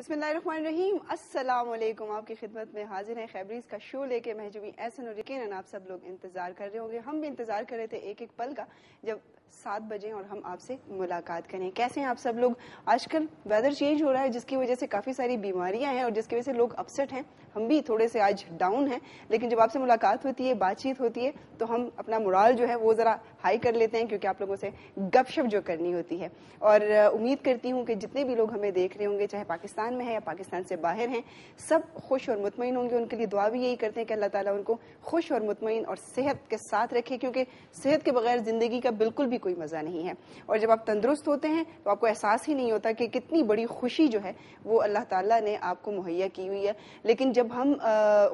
بسم اللہ الرحمن الرحیم. السلام علیکم. آپ کی خدمت میں حاضر ہیں خیبریز کا شو لے کے. محجوبی احسن اور یقیناً آپ سب لوگ انتظار کر رہے ہوں گے, ہم بھی انتظار کر رہے تھے ایک ایک پل کا جب 7 بجے اور ہم آپ سے ملاقات کریں. کیسے ہیں آپ سب لوگ؟ آج کل ویدر چینج ہو رہا ہے جس کی وجہ سے کافی ساری بیماریاں ہیں اور جس کی وجہ سے لوگ اپسٹ ہیں. ہم بھی تھوڑے سے آج ڈاؤن ہیں, لیکن جب آپ سے ملاقات ہوتی ہے, بات چیت ہوتی ہے, تو ہم اپنا مورال جو ہے وہ ذرا ہائی کر لیتے ہیں, کیونکہ آپ لوگوں سے گپ شپ جو کرنی ہوتی ہے. اور امید کرتی ہوں کہ جتنے بھی لوگ ہمیں دیکھ رہے ہوں گے, چاہے پاکستان میں ہے یا پاکستان سے باہر ہیں, سب خوش اور مطمئن ہوں گے. ان کے لیے دعا بھی یہی کرتے ہیں کہ اللہ تعالیٰ ان کو خوش اور مطمئن اور صحت کے ساتھ رکھے, کیونکہ صحت کے بغیر زندگی کا بالکل بھی کوئی مزہ نہیں ہے. اور جب آپ تندرست ہوتے ہیں تو آپ کو احساس ہی نہیں ہوتا کہ کتنی بڑی خوشی جو ہے وہ اللہ تعالیٰ نے آپ کو مہیا کی ہوئی ہے. لیکن جب ہم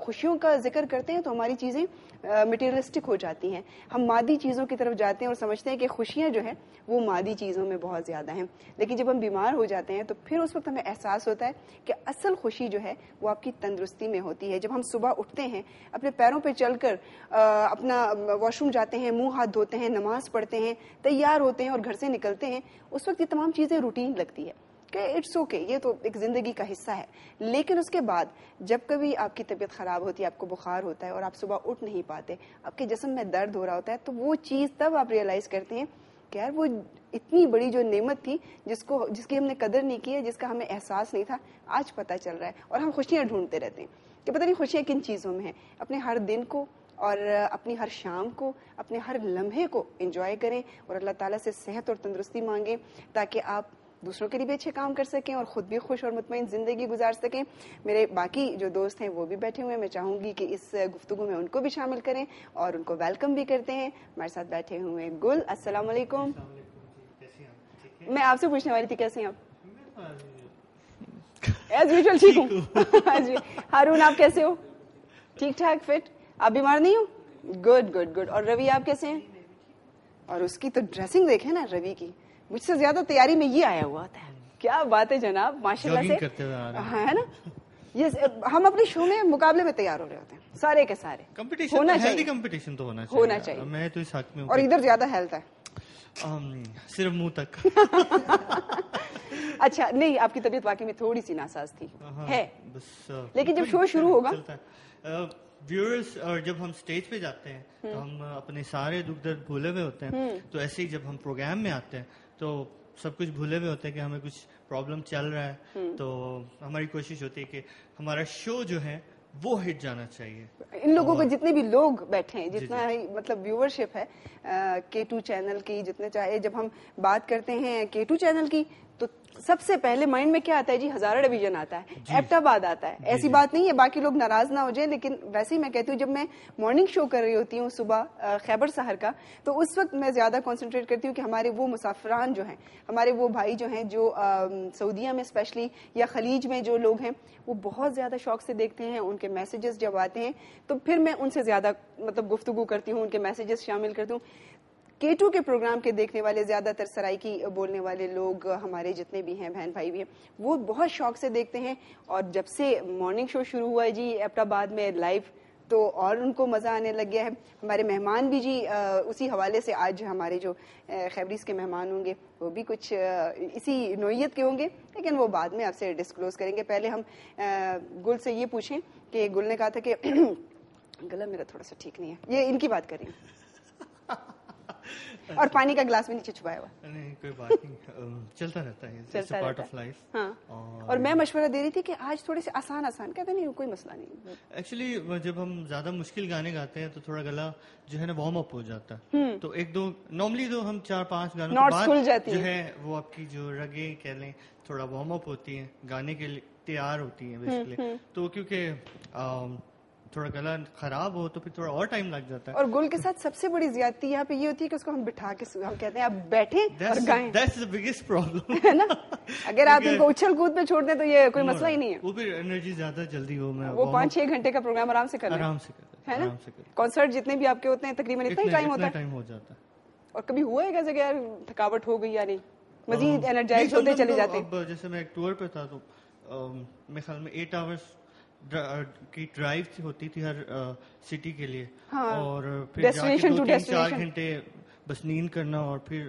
خوشیوں کا ذکر کرتے ہیں تو ہماری چیزیں مٹیریلسٹک ہو جاتی ہیں, ہم مادی چیزوں کی طرف جاتے ہیں اور سمجھتے ہیں کہ خوشیاں جو ہیں وہ مادی چیزوں میں بہت زیادہ ہیں. لیکن جب ہم بیمار ہو جاتے ہیں تو پھر اس وقت ہمیں احساس ہوتا ہے کہ اصل خوشی جو ہے وہ آپ کی تندرستی میں ہوتی ہے. جب ہم صبح اٹھتے ہیں, اپنے پیروں پہ چل کر اپنا واش روم جاتے ہیں, منہ ہاتھ دھوتے ہیں, نماز پڑھتے ہیں, تیار ہوتے ہیں اور گھر سے نکلتے ہیں, اس وقت یہ تمام چیزیں روٹین لگتی ہے کہ اٹس اوکے, یہ تو ایک زندگی کا حصہ ہے. لیکن اس کے بعد جب کبھی آپ کی طبیعت خراب ہوتی ہے, آپ کو بخار ہوتا ہے اور آپ صبح اٹھ نہیں پاتے, آپ کے جسم میں درد ہو رہا ہوتا ہے, تو وہ چیز تب آپ ریئلائز کرتے ہیں کہ یار وہ اتنی بڑی جو نعمت تھی جس کی ہم نے قدر نہیں کی ہے, جس کا ہمیں احساس نہیں تھا, آج پتہ چل رہا ہے. اور ہم خوشیاں ڈھونڈتے رہتے ہیں کہ پتہ نہیں خوشیاں کن چیزوں میں ہیں. اپنے ہر دن کو اور اپنی ہر شام کو, اپنے ہر لمحے کو انجوائے کریں اور اللہ تعالیٰ سے صحت اور تندرستی مانگیں تاکہ آپ دوسروں کے لیے بھی اچھے کام کر سکیں اور خود بھی خوش اور مطمئن زندگی گزار سکیں. میرے باقی جو دوست ہیں وہ بھی بیٹھے ہوئے ہیں, میں چاہوں گی کہ اس گفتگو میں ان کو بھی شامل کریں اور ان کو ویلکم بھی کرتے ہیں. ہمارے ساتھ بیٹھے ہوئے ہیں گل. السلام علیکم. میں آپ سے پوچھنے والی تھی کیسے ہیں آپ؟ ایز یوزول ٹھیک ہوں. ہارون آپ کیسے ہو؟ ٹھیک ٹھاک فٹ. آپ بیمار نہیں ہو؟ Good good good. اور روی آپ کیسے ہیں؟ اور اس کی تو ڈریسنگ دیکھیں نا روی کی, مجھ سے زیادہ تیاری میں یہ آیا ہوا ہوتا ہے. کیا بات ہے جناب, ماشاء اللہ سے ہے نا. یہ ہم اپنے شو میں مقابلے میں تیار ہو رہے ہوتے ہیں سارے کے سارے. ہونا چاہیے, کمپٹیشن تو ہونا چاہیے. میں تو اس حق میں ہوں. اور ادھر زیادہ ہیلتھ ہے صرف منہ تک. اچھا نہیں, آپ کی طبیعت واقعی میں تھوڑی سی ناساز تھی ہے, لیکن جب شو شروع ہوگا ویورز, اور جب ہم سٹیج پہ جاتے ہیں تو ہم اپنے سارے دکھ درد بھولے ہوئے ہوتے ہیں. تو ایسے ہی جب ہم پروگرام میں آتے ہیں تو سب کچھ بھولے ہوئے ہوتے ہیں کہ ہمیں کچھ پرابلم چل رہا ہے. تو ہماری کوشش ہوتی ہے کہ ہمارا شو جو ہے وہ ہٹ جانا چاہیے. ان لوگوں کو جتنے بھی لوگ بیٹھے ہیں, جتنا مطلب ویورشپ ہے K2 چینل کی, جتنے چاہے جب ہم بات کرتے ہیں K2 چینل کی تو سب سے پہلے مائنڈ میں کیا آتا ہے جی؟ ہزارہ ڈویژن آتا ہے, ایبٹ آباد آتا ہے. ایسی بات نہیں ہے, باقی لوگ ناراض نہ ہو جائیں, لیکن ویسے ہی میں کہتی ہوں جب میں مارننگ شو کر رہی ہوتی ہوں صبح خیبر سحر کا, تو اس وقت میں زیادہ کنسنٹریٹ کرتی ہوں کہ ہمارے وہ مسافران جو ہیں, ہمارے وہ بھائی جو ہیں جو سعودیہ میں اسپیشلی یا خلیج میں جو لوگ ہیں, وہ بہت زیادہ شوق سے دیکھتے ہیں. ان کے میسیجز جب آتے ہیں تو پھر میں ان سے زیادہ مطلب گفتگو کرتی ہوں, ان کے میسیجز شامل کرتی ہوں. K2 کے پروگرام کے دیکھنے والے زیادہ تر سرائکی بولنے والے لوگ ہمارے جتنے بھی ہیں, بہن بھائی بھی ہیں, وہ بہت شوق سے دیکھتے ہیں. اور جب سے مارننگ شو شروع ہوا ہے جی ایبٹ آباد میں لائیو, تو اور ان کو مزہ آنے لگ گیا ہے. ہمارے مہمان بھی جی اسی حوالے سے آج ہمارے جو خیبریز کے مہمان ہوں گے وہ بھی کچھ اسی نوعیت کے ہوں گے, لیکن وہ بعد میں آپ سے ڈسکلوز کریں گے. پہلے ہم گل سے یہ پوچھیں کہ گل نے کہا تھا کہ گلا میرا تھوڑا سا ٹھیک نہیں ہے, یہ ان کی بات کریں اور پانی کا گلاس بھی نیچے چھپایا ہوا. نہیں کوئی بات نہیں, چلتا رہتا ہے, پارٹ آف لائف. ہاں, اور میں مشورہ دے رہی تھی کہ آج تھوڑے سے آسان کہتے نہیں, کوئی مسئلہ نہیں. ایکچولی جب ہم زیادہ مشکل گانے گاتے ہیں تو تھوڑا گلا جو ہے نا وارم اپ ہو جاتا ہے. تو ایک دو نارملی تو ہم 4-5 گانوں کے بعد جو ہے وہ آپ کی جو رگیں کہہ لیں تھوڑا وارم اپ ہوتی ہیں, گانے کے لیے تیار ہوتی ہیں بیسیکلی. تو کیونکہ تھوڑا گلا خراب ہو تو پھر تھوڑا اور ٹائم لگ جاتا ہے. اور گل کے ساتھ سب سے بڑی زیادتی یہاں پہ یہ ہوتی ہے کہ اس کو ہم بٹھا کے ہم کہتے ہیں آپ بیٹھیں اور گائیں. That's the biggest problem. ہے نا, اگر آپ ان کو اچھل کود پہ چھوڑ دیں تو یہ کوئی مسئلہ ہی نہیں ہے. وہ پھر انرجی زیادہ جلدی ہو, میں وہ 5-6 گھنٹے کا پروگرام آرام سے کرنا, آرام سے ہے نا. کنسرٹ جتنے بھی آپ کے ہوتے ہیں تقریباً اتنا ہی ٹائم ہو جاتا ہے. اور کبھی ہوا ہے کیسے کہ یار تھکاوٹ ہو گئی یا نہیں, مزید انرجائز ہوتے چلے جاتے ہیں. اب جیسے میں ایک ٹور پہ تھا تو میرے خیال میں 8 hours کی ڈرائیو ہوتی تھی ہر سٹی کے لیے, اور پھر 3-4 گھنٹے بس نیند کرنا اور پھر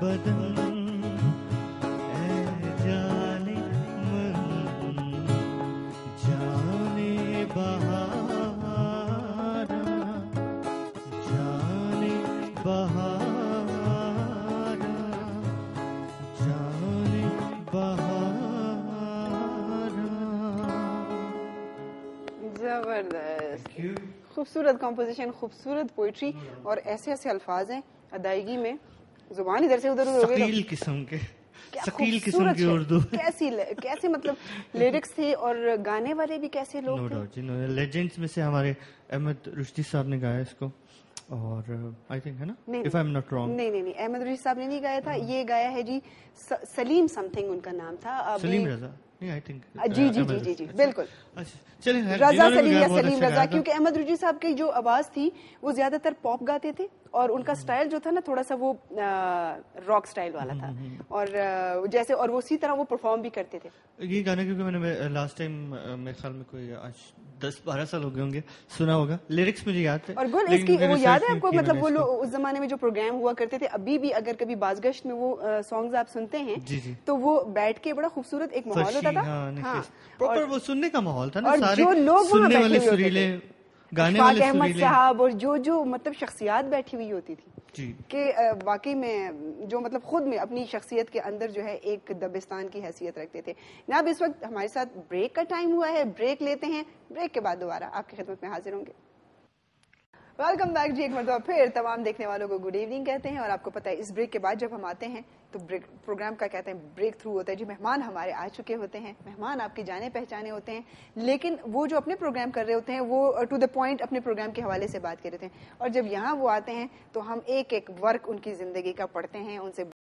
بدن اے جانے من جانے بہار جانے بہار جانے بہار. زبردست, خوبصورت کمپوزیشن, خوبصورت پوئٹری, اور ایسے ایسے الفاظ ہیں ادائیگی میں, زبان ادھر سے ادھر ثقیل قسم کے, ثقیل قسم کی اردو. کیسے مطلب لیرکس تھے, اور گانے والے بھی کیسے لوگ تھے. لیجنڈز میں سے ہمارے احمد رشدی صاحب نے گایا اس کو, اور آئی تھنک ہے نا, if I am not wrong. نہیں, احمد رشدی صاحب نے نہیں گایا تھا, یہ گایا ہے جی سلیم سم تھنگ ان کا نام تھا, سلیم رضا. جی بالکل, رضا سلیم یا سلیم رضا, کیونکہ احمد رشدی صاحب کی جو آواز تھی وہ زیادہ تر پاپ گاتے تھے, اور ان کا سٹائل جو تھا نا تھوڑا سا وہ راک سٹائل والا تھا, اور جیسے اور وہ اسی طرح وہ پرفارم بھی کرتے تھے. یہ گانا کیونکہ میں نے لاسٹ ٹائم میرے خیال میں کوئی آج 10-12 سال ہو گئے ہوں گے سنا ہوگا, لیرکس مجھے یاد ہے. اور گل اس کی وہ یاد ہے آپ کو, مطلب وہ اس زمانے میں جو پروگرام ہوا کرتے تھے, ابھی بھی اگر کبھی بازگشت میں وہ سانگز آپ سنتے ہیں تو وہ بیٹھ کے بڑا خوبصورت ایک ماحول ہوتا تھا. ہاں, پراپر وہ سننے کا ماحول تھا نا, اور جو لوگ سننے والے سریلے گانے والے احمد صاحب, اور جو مطلب شخصیات بیٹھی ہوئی ہوتی تھی جی, کہ واقعی میں جو مطلب خود میں اپنی شخصیت کے اندر جو ہے ایک دبستان کی حیثیت رکھتے تھے. جناب اس وقت ہمارے ساتھ بریک کا ٹائم ہوا ہے, بریک لیتے ہیں, بریک کے بعد دوبارہ آپ کی خدمت میں حاضر ہوں گے. ویلکم بیک جی, ایک مرتبہ پھر تمام دیکھنے والوں کو گڈ ایوننگ کہتے ہیں. اور آپ کو پتہ ہے اس بریک کے بعد جب ہم آتے ہیں تو پروگرام کا کہتے ہیں بریک تھرو ہوتا ہے جی. مہمان ہمارے آ چکے ہوتے ہیں, مہمان آپ کے جانے پہچانے ہوتے ہیں, لیکن وہ جو اپنے پروگرام کر رہے ہوتے ہیں وہ ٹو دا پوائنٹ اپنے پروگرام کے حوالے سے بات کر رہے تھے, اور جب یہاں وہ آتے ہیں تو ہم ایک ایک ورک ان کی زندگی کا پڑھتے ہیں, ان سے